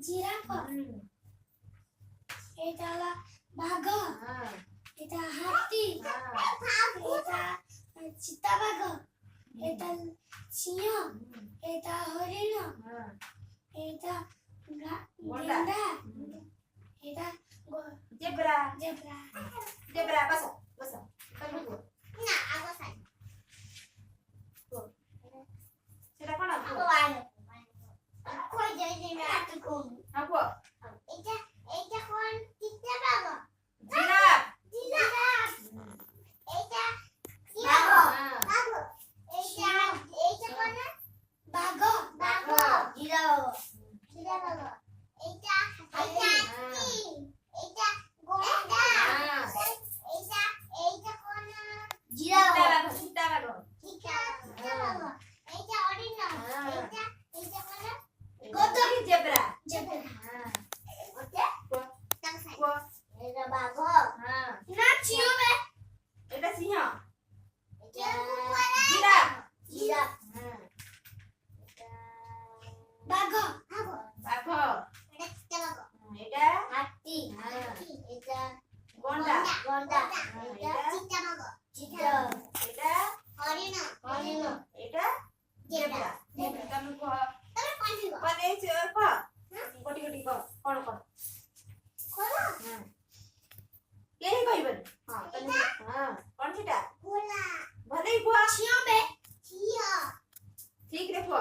giraffe এটা হলো বাঘ এটা হাতি এটা চিতাবাঘ এটা সিংহ এটা হরিণ এটা গন্ডা এটা জেব্রা জেব্রা জেব্রা বসো বসো তুমি বলো না আগো সাই সেটা কোন আগো আনো কই যাই যাই না তো কম আপু এটা এটা কোন চিতাবাঘ জিরাফ জিরাফ এটা বাঘ এইটা এইটা কোন বাঘ বাঘ জিরাফ জিরাফ এইটা এইটা এইটা গন্ডা এইটা এইটা কোন জিরাফ চিতাবাঘ জিরাফ এইটা হরিণ এইটা এইটা কোন কত কি জেব্রা জেব্রা হ্যাঁ ওকে কো এটা বাঘ হ্যাঁ না চিওবে এটা সিংহ এটা জিরাফ জিরাফ হ্যাঁ বাঘ বাঘ এটা চিতাবাঘ এটা হাতি হ্যাঁ এটা গন্ডা গন্ডা এটা এটা চিতাবাঘ চিতাবাঘ এটা হরিণ হরিণ এটা জেব্রা জেব্রা তুমি কো তুমি কোন দিব কোন এই চেয়ার কো কোটি কোটি কো কোন কোন কোলা হ্যাঁ কে কইবেন হ্যাঁ তুমি হ্যাঁ কোন সেটা কোলা ভালোই কো চিওবে চিও ঠিক রে কো